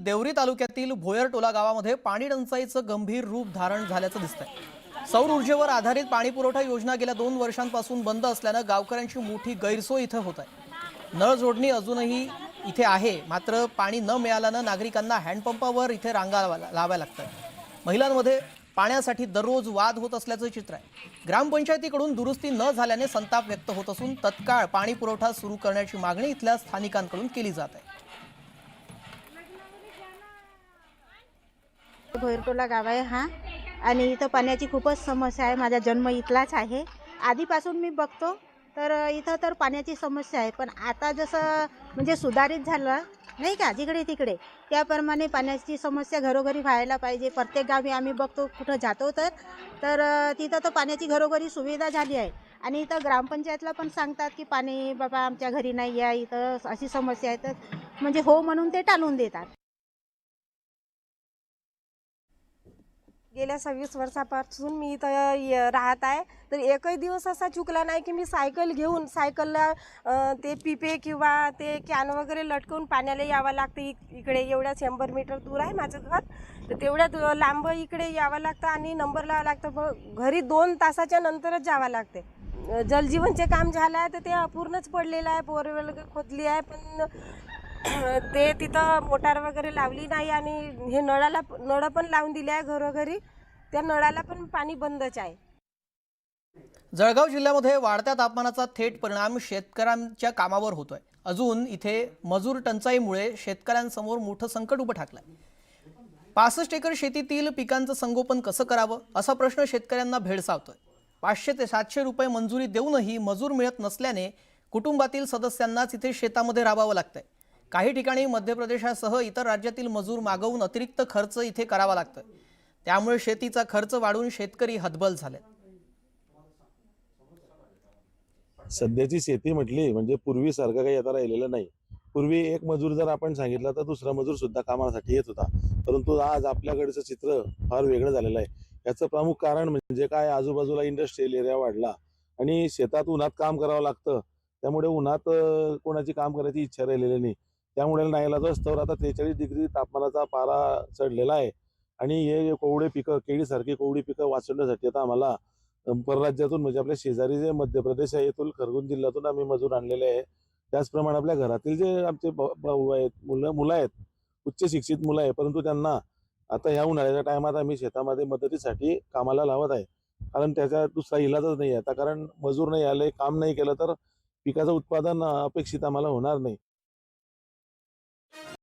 देवरी तालुक्यातील भोयरटोला गावामध्ये पाणी टंचाईचं गंभीर रूप धारण झाल्याचं दिसतंय। सौर ऊर्जेवर आधारित पाणी पुरवठा योजना गेल्या 2 वर्षांपासून बंद असल्याने गावकऱ्यांची मोठी गैरसोय इथं होत आहे। नळ जोडणी अजूनही इथे आहे, मात्र पाणी न मिळाल्याने नागरिकांना हँडपंपावर इथे रांगा लावाव्या लागतात। महिलांमध्ये पाण्यासाठी दररोज वाद होत असल्याचं चित्र आहे। ग्रामपंचायतीकडून दुरुस्ती न झाल्याने संताप व्यक्त होत असून तत्काळ पाणी पुरवठा सुरू करण्याची मागणी इथल्या स्थानिकांकडून केली जात आहे। भोयरटोला गाव आहे हा, आणि इथं पाण्याची खूपच समस्या आहे। माझा जन्म इथलाच आहे। आधीपासून मी बघतो तर इथं तर पाण्याची समस्या आहे, पण आता जसं म्हणजे सुधारित झालं नाही का जिकडे तिकडे, त्याप्रमाणे पाण्याची समस्या घरोघरी व्हायला पाहिजे। प्रत्येक गावी आम्ही बघतो, कुठं जातो तर तिथं तर पाण्याची घरोघरी सुविधा झाली आहे। आणि इथं ग्रामपंचायतला पण सांगतात की पाणी बाबा आमच्या घरी नाही आहे, इथं अशी समस्या आहे, तर म्हणजे हो म्हणून ते टाळून देतात। गेल्या 26 वर्षापासून मी इथं राहत आहे, तर एकही दिवस असा चुकला नाही की मी सायकल घेऊन सायकलला ते पिपे किंवा ते कॅन वगैरे लटकवून पाण्याला यावं लागतं। इकडे एवढ्या 100 मीटर दूर आहे माझं घर, तर तेवढ्या लांब इकडे यावं लागतं आणि नंबर लावावं लागतं। मग घरी 2 तासाच्या नंतरच जावं लागते। जलजीवनचे काम झालं आहे, तर ते अपूर्णच पडलेलं आहे। बोरवेल खोदली आहे, पण ते तिथं मोटार वगैरे लावली नाही आणि हे नळ पण लावून दिले आहे घरोघरी, त्या नळाला पण पाणी बंदच आहे। जळगाव जिल्ह्यामध्ये वाढत्या तापमानाचा थेट परिणाम शेतकऱ्यांच्या कामावर होतोय। अजून इथे मजूर टंचाईमुळे शेतकऱ्यांसमोर मोठं संकट उभं ठाकलंय। 65 एकर शेतीतील पिकांचं संगोपन कसं करावं असा प्रश्न शेतकऱ्यांना भेडसावतोय। 500 ते 700 रुपये मंजुरी देऊनही मजूर मिळत नसल्याने कुटुंबातील सदस्यांनाच इथे शेतामध्ये राबावं लागतंय। काही ठिकाणी मध्य प्रदेशासह इतर राज्यातील मजूर मागवून अतिरिक्त खर्च इथे करावा लागतोय। त्यामुळे शेतीचा खर्च वाढून शेतकरी हतबल झालेत। सध्याची शेती म्हटली म्हणजे पूर्वीसारखं काही आता राहिलेलं नाही। पूर्वी एक मजूर जर आपण सांगितलं तर दुसरा मजूर सुद्धा कामासाठी येत होता, परंतु आज आपल्याकडचं चित्र फार वेगळं झालेलं आहे। याचं प्रमुख कारण म्हणजे काय, आजूबाजूला इंडस्ट्रियल एरिया वाढला आणि शेतात उन्हात काम करावं लागतं, त्यामुळे उन्हात कोणाची काम करायची इच्छा राहिलेली नाही। त्यामुळे नाईलाजास्तव आता 43 डिग्री तापमानाचा पारा चढलेला आहे आणि हे कोवळे पिकं, केळीसारखी कोवळी पिकं वाचवण्यासाठी आता आम्हाला परराज्यातून म्हणजे आपल्या शेजारी जे मध्य प्रदेश आहे येथून खरगोन जिल्ह्यातून आम्ही मजूर आणलेले आहे। त्याचप्रमाणे आपल्या घरातील जे आमचे भाऊ आहेत, मुलं आहेत, उच्च शिक्षित मुलं आहे, परंतु त्यांना आता ह्या उन्हाळ्याच्या टायमात आम्ही शेतामध्ये मदतीसाठी कामाला लावत आहे, कारण त्याचा दुसरा इलाजच नाही आता। कारण मजूर नाही आले, काम नाही केलं तर पिकाचं उत्पादन अपेक्षित आम्हाला होणार नाही।